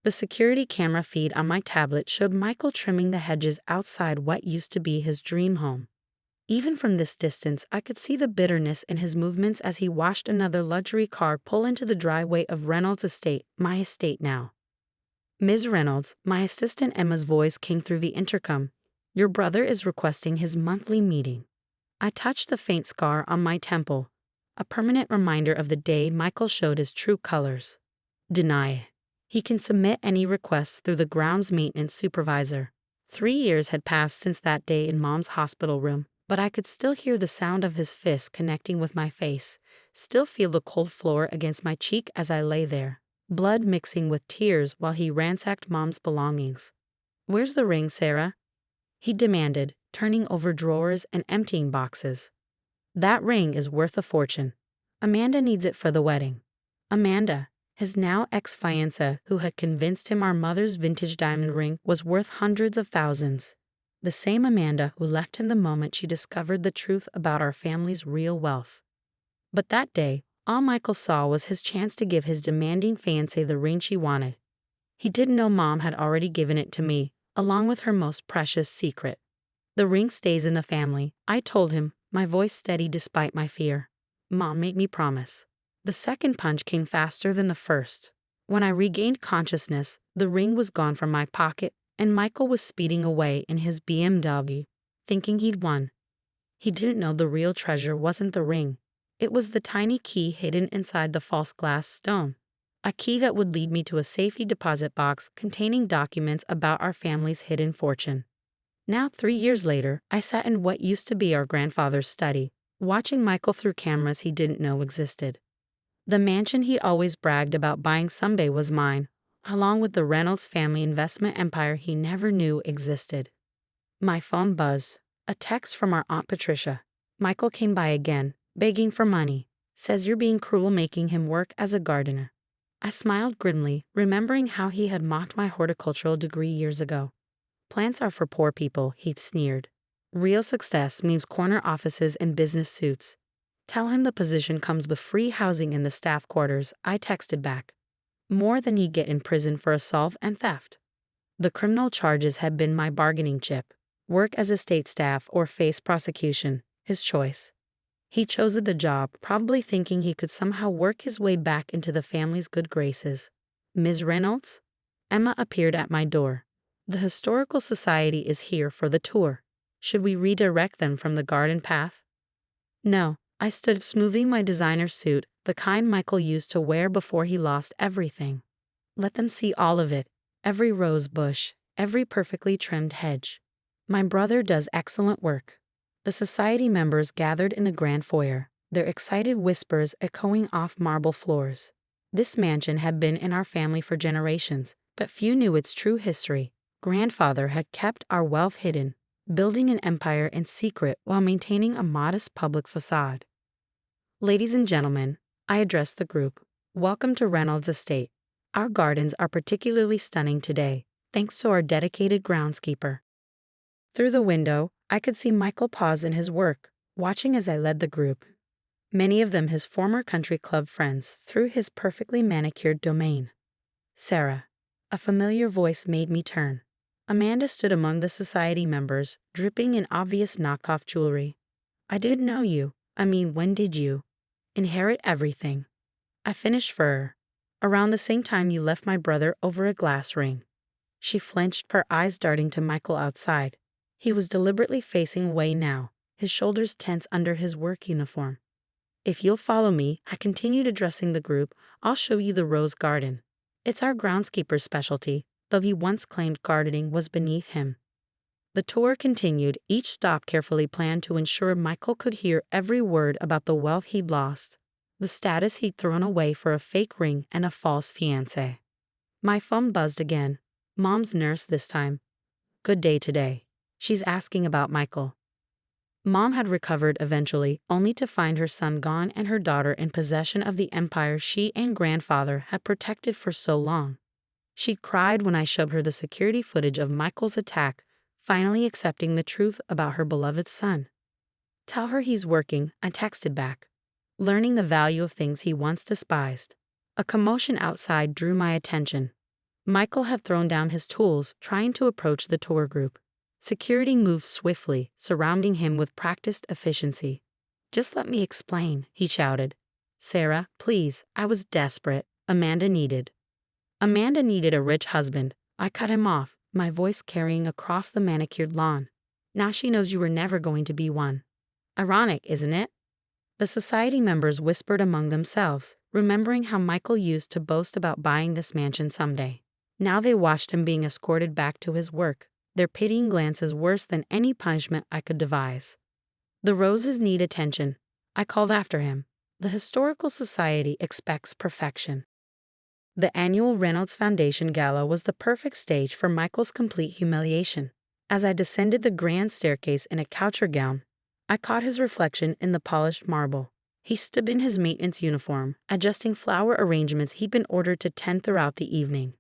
The security camera feed on my tablet showed Michael trimming the hedges outside what used to be his dream home. Even from this distance, I could see the bitterness in his movements as he watched another luxury car pull into the driveway of Reynolds Estate, my estate now. "Ms. Reynolds," my assistant Emma's voice came through the intercom. "Your brother is requesting his monthly meeting." I touched the faint scar on my temple, a permanent reminder of the day Michael showed his true colors. Deny. He can submit any requests through the grounds maintenance supervisor. 3 years had passed since that day in Mom's hospital room, but I could still hear the sound of his fist connecting with my face, still feel the cold floor against my cheek as I lay there, blood mixing with tears while he ransacked Mom's belongings. "Where's the ring, Sarah?" he demanded, turning over drawers and emptying boxes. "That ring is worth a fortune. Amanda needs it for the wedding." Amanda, his now ex-fiancée who had convinced him our mother's vintage diamond ring was worth hundreds of thousands. The same Amanda who left him the moment she discovered the truth about our family's real wealth. But that day, all Michael saw was his chance to give his demanding fiancée the ring she wanted. He didn't know Mom had already given it to me, along with her most precious secret. "The ring stays in the family," I told him, my voice steady despite my fear. "Mom made me promise." The second punch came faster than the first. When I regained consciousness, the ring was gone from my pocket, and Michael was speeding away in his BMW, thinking he'd won. He didn't know the real treasure wasn't the ring. It was the tiny key hidden inside the false glass stone. A key that would lead me to a safety deposit box containing documents about our family's hidden fortune. Now, 3 years later, I sat in what used to be our grandfather's study, watching Michael through cameras he didn't know existed. The mansion he always bragged about buying someday was mine, along with the Reynolds family investment empire he never knew existed. My phone buzzed. A text from our Aunt Patricia. "Michael came by again, begging for money. Says you're being cruel making him work as a gardener." I smiled grimly, remembering how he had mocked my horticultural degree years ago. "Plants are for poor people," he'd sneered. "Real success means corner offices and business suits." "Tell him the position comes with free housing in the staff quarters," I texted back. More than he'd get in prison for assault and theft. The criminal charges had been my bargaining chip. Work as estate staff or face prosecution, his choice. He chose the job, probably thinking he could somehow work his way back into the family's good graces. "Ms. Reynolds?" Emma appeared at my door. "The Historical Society is here for the tour. Should we redirect them from the garden path?" "No." I stood smoothing my designer suit, the kind Michael used to wear before he lost everything. "Let them see all of it, every rose bush, every perfectly trimmed hedge. My brother does excellent work." The society members gathered in the grand foyer, their excited whispers echoing off marble floors. This mansion had been in our family for generations, but few knew its true history. Grandfather had kept our wealth hidden, building an empire in secret while maintaining a modest public facade. "Ladies and gentlemen," I addressed the group, "welcome to Reynolds Estate. Our gardens are particularly stunning today, thanks to our dedicated groundskeeper." Through the window, I could see Michael pause in his work, watching as I led the group. Many of them his former country club friends, through his perfectly manicured domain. "Sarah." A familiar voice made me turn. Amanda stood among the society members, dripping in obvious knockoff jewelry. "I didn't know you. When did you inherit everything?" I finished for her. "Around the same time you left my brother over a glass ring." She flinched, her eyes darting to Michael outside. He was deliberately facing away now, his shoulders tense under his work uniform. "If you'll follow me," I continued addressing the group, "I'll show you the rose garden. It's our groundskeeper's specialty, though he once claimed gardening was beneath him." The tour continued, each stop carefully planned to ensure Michael could hear every word about the wealth he'd lost, the status he'd thrown away for a fake ring and a false fiancé. My phone buzzed again. Mom's nurse this time. "Good day today. She's asking about Michael." Mom had recovered eventually, only to find her son gone and her daughter in possession of the empire she and grandfather had protected for so long. She cried when I showed her the security footage of Michael's attack, finally accepting the truth about her beloved son. "Tell her he's working," I texted back, "learning the value of things he once despised." A commotion outside drew my attention. Michael had thrown down his tools, trying to approach the tour group. Security moved swiftly, surrounding him with practiced efficiency. "Just let me explain," he shouted. "Sarah, please, I was desperate. Amanda needed a rich husband." I cut him off, my voice carrying across the manicured lawn. "Now she knows you were never going to be one." Ironic, isn't it? The society members whispered among themselves, remembering how Michael used to boast about buying this mansion someday. Now they watched him being escorted back to his work, their pitying glances worse than any punishment I could devise. "The roses need attention," I called after him. "The Historical Society expects perfection." The annual Reynolds Foundation Gala was the perfect stage for Michael's complete humiliation. As I descended the grand staircase in a couture gown, I caught his reflection in the polished marble. He stood in his maintenance uniform, adjusting flower arrangements he'd been ordered to tend throughout the evening.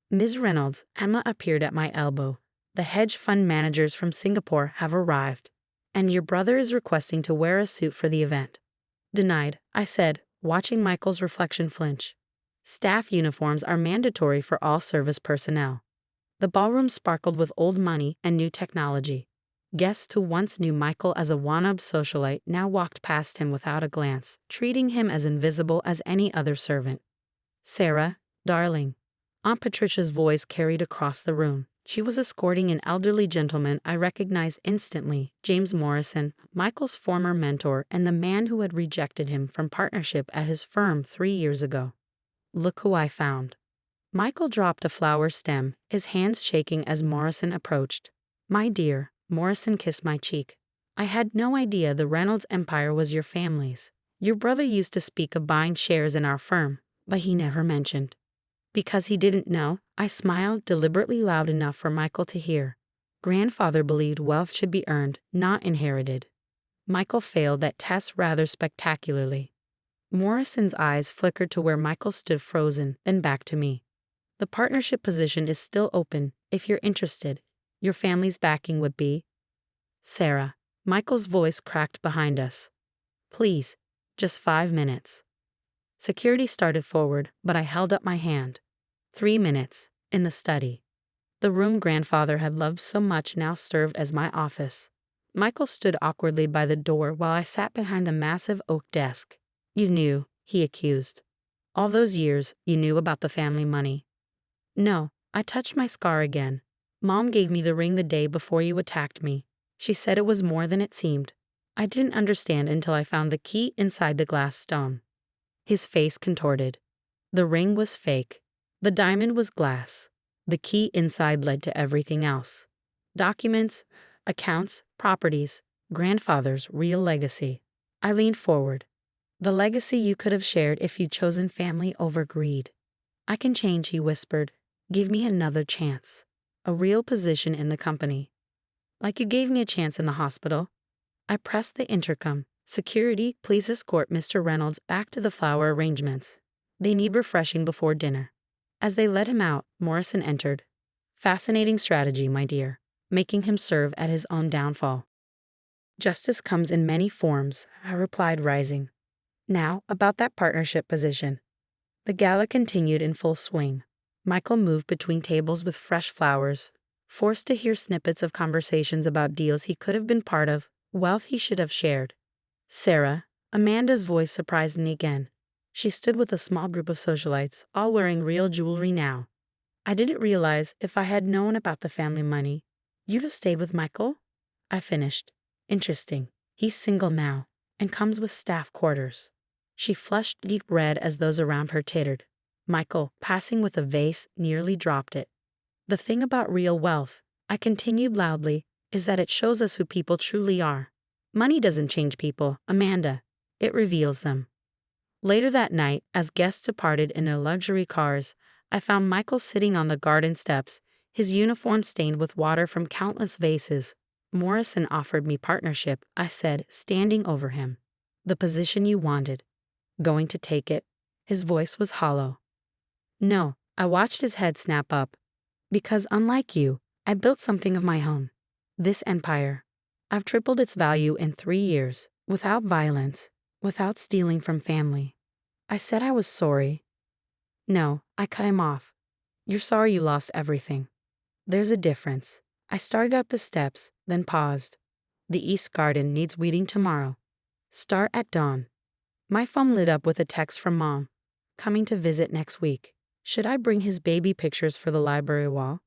"Ms. Reynolds," Emma appeared at my elbow. "The hedge fund managers from Singapore have arrived, and your brother is requesting to wear a suit for the event." "Denied," I said, watching Michael's reflection flinch. "Staff uniforms are mandatory for all service personnel." The ballroom sparkled with old money and new technology. Guests who once knew Michael as a wannabe socialite now walked past him without a glance, treating him as invisible as any other servant. "Sarah, darling." Aunt Patricia's voice carried across the room. She was escorting an elderly gentleman I recognized instantly, James Morrison, Michael's former mentor and the man who had rejected him from partnership at his firm 3 years ago. "Look who I found." Michael dropped a flower stem, his hands shaking as Morrison approached. "My dear," Morrison kissed my cheek. "I had no idea the Reynolds empire was your family's. Your brother used to speak of buying shares in our firm, but he never mentioned." Because he didn't know, I smiled deliberately loud enough for Michael to hear. Grandfather believed wealth should be earned, not inherited. Michael failed that test rather spectacularly. Morrison's eyes flickered to where Michael stood frozen, then back to me. "The partnership position is still open, if you're interested. Your family's backing would be—" "Sarah." Michael's voice cracked behind us. "Please, just 5 minutes." Security started forward, but I held up my hand. 3 minutes, in the study. The room grandfather had loved so much now served as my office. Michael stood awkwardly by the door while I sat behind the massive oak desk. "You knew," he accused. "All those years, you knew about the family money." "No." I touched my scar again. "Mom gave me the ring the day before you attacked me. She said it was more than it seemed. I didn't understand until I found the key inside the glass stone." His face contorted. The ring was fake. The diamond was glass. The key inside led to everything else. Documents, accounts, properties, grandfather's real legacy. I leaned forward. "The legacy you could have shared if you'd chosen family over greed." "I can change," he whispered. "Give me another chance. A real position in the company. Like you gave me a chance in the hospital." I pressed the intercom. "Security, please escort Mr. Reynolds back to the flower arrangements. They need refreshing before dinner." As they let him out, Morrison entered. "Fascinating strategy, my dear. Making him serve at his own downfall." "Justice comes in many forms," I replied, rising. "Now, about that partnership position." The gala continued in full swing. Michael moved between tables with fresh flowers, forced to hear snippets of conversations about deals he could have been part of, wealth he should have shared. "Sarah," Amanda's voice surprised me again. She stood with a small group of socialites, all wearing real jewelry now. "I didn't realize if I had known about the family money, you'd have stayed with Michael?" I finished. "Interesting. He's single now, and comes with staff quarters." She flushed deep red as those around her tittered. Michael, passing with a vase, nearly dropped it. "The thing about real wealth," I continued loudly, "is that it shows us who people truly are. Money doesn't change people, Amanda. It reveals them." Later that night, as guests departed in their luxury cars, I found Michael sitting on the garden steps, his uniform stained with water from countless vases. "Morrison offered me partnership," I said, standing over him. "The position you wanted. Going to take it?" His voice was hollow. "No." I watched his head snap up. "Because unlike you, I built something of my own. This empire. I've tripled its value in 3 years, without violence, without stealing from family." I said I was sorry. "No," I cut him off. You're sorry you lost everything. There's a difference. I started up the steps, then paused. The east garden needs weeding tomorrow. Start at dawn. My phone lit up with a text from Mom. Coming to visit next week. Should I bring his baby pictures for the library wall?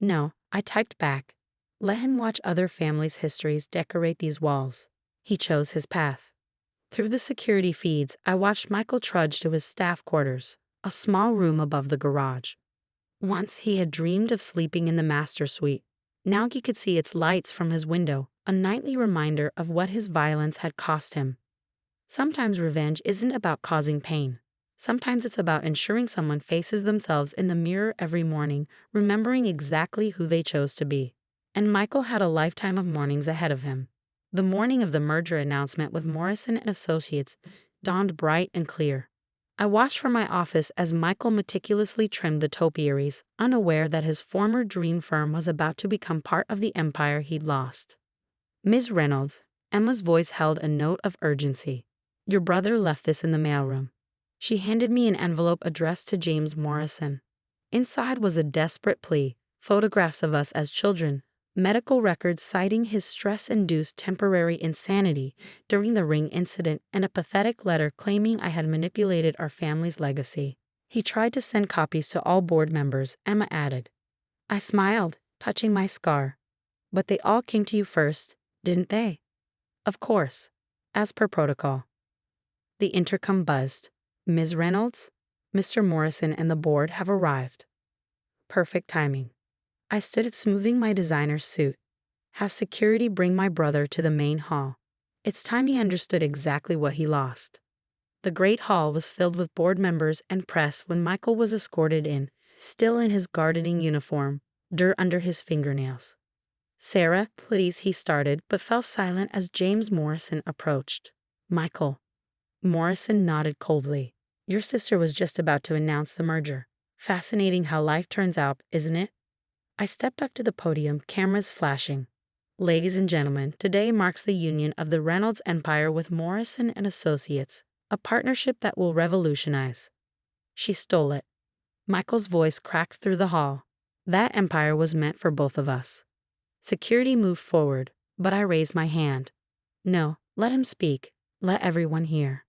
No, I typed back. Let him watch other families' histories decorate these walls. He chose his path. Through the security feeds, I watched Michael trudge to his staff quarters, a small room above the garage. Once he had dreamed of sleeping in the master suite. Now he could see its lights from his window, a nightly reminder of what his violence had cost him. Sometimes revenge isn't about causing pain. Sometimes it's about ensuring someone faces themselves in the mirror every morning, remembering exactly who they chose to be. And Michael had a lifetime of mornings ahead of him. The morning of the merger announcement with Morrison and Associates dawned bright and clear. I watched from my office as Michael meticulously trimmed the topiaries, unaware that his former dream firm was about to become part of the empire he'd lost. Ms. Reynolds, Emma's voice held a note of urgency. Your brother left this in the mailroom. She handed me an envelope addressed to James Morrison. Inside was a desperate plea, photographs of us as children, medical records citing his stress-induced temporary insanity during the ring incident, and a pathetic letter claiming I had manipulated our family's legacy. He tried to send copies to all board members, Emma added. I smiled, touching my scar. But they all came to you first, didn't they? Of course, as per protocol. The intercom buzzed. Ms. Reynolds, Mr. Morrison and the board have arrived. Perfect timing. I stood smoothing my designer's suit. Have security bring my brother to the main hall. It's time he understood exactly what he lost. The great hall was filled with board members and press when Michael was escorted in, still in his gardening uniform, dirt under his fingernails. Sarah, please, he started, but fell silent as James Morrison approached. Michael. Morrison nodded coldly. Your sister was just about to announce the merger. Fascinating how life turns out, isn't it? I stepped up to the podium, cameras flashing. Ladies and gentlemen, today marks the union of the Reynolds Empire with Morrison and Associates, a partnership that will revolutionize. She stole it. Michael's voice cracked through the hall. That empire was meant for both of us. Security moved forward, but I raised my hand. No, let him speak. Let everyone hear.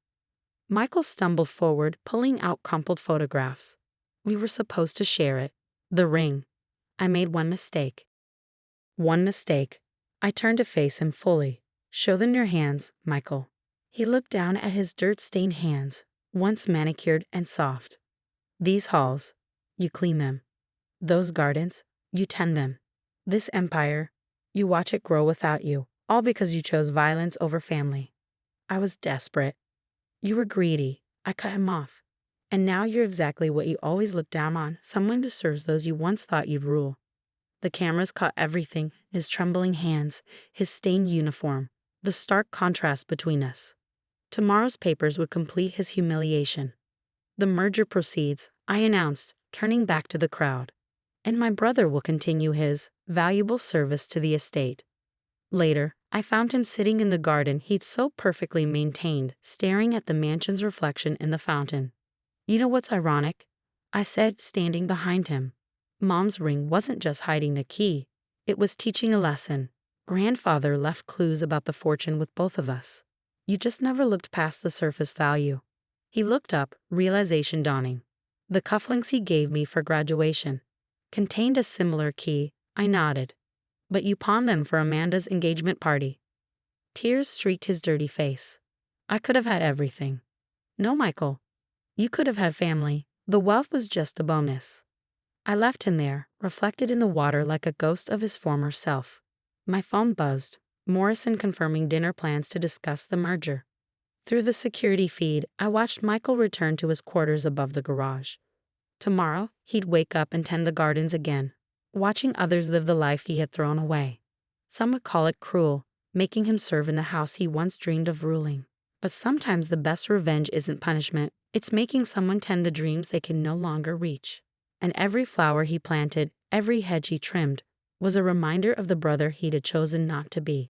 Michael stumbled forward, pulling out crumpled photographs. We were supposed to share it. The ring. I made one mistake. One mistake. I turned to face him fully. Show them your hands, Michael. He looked down at his dirt-stained hands, once manicured and soft. These halls, you clean them. Those gardens, you tend them. This empire, you watch it grow without you, all because you chose violence over family. I was desperate. You were greedy. I cut him off. And now you're exactly what you always looked down on, someone who serves those you once thought you'd rule. The cameras caught everything, his trembling hands, his stained uniform, the stark contrast between us. Tomorrow's papers would complete his humiliation. The merger proceeds, I announced, turning back to the crowd. And my brother will continue his valuable service to the estate. Later, I found him sitting in the garden he'd so perfectly maintained, staring at the mansion's reflection in the fountain. You know what's ironic? I said, standing behind him. Mom's ring wasn't just hiding a key. It was teaching a lesson. Grandfather left clues about the fortune with both of us. You just never looked past the surface value. He looked up, realization dawning. The cufflinks he gave me for graduation contained a similar key. I nodded. But you pawned them for Amanda's engagement party. Tears streaked his dirty face. I could have had everything. No, Michael. You could have had family. The wealth was just a bonus. I left him there, reflected in the water like a ghost of his former self. My phone buzzed, Morrison confirming dinner plans to discuss the merger. Through the security feed, I watched Michael return to his quarters above the garage. Tomorrow, he'd wake up and tend the gardens again, watching others live the life he had thrown away. Some would call it cruel, making him serve in the house he once dreamed of ruling. But sometimes the best revenge isn't punishment, it's making someone tend the dreams they can no longer reach. And every flower he planted, every hedge he trimmed, was a reminder of the brother he'd chosen not to be.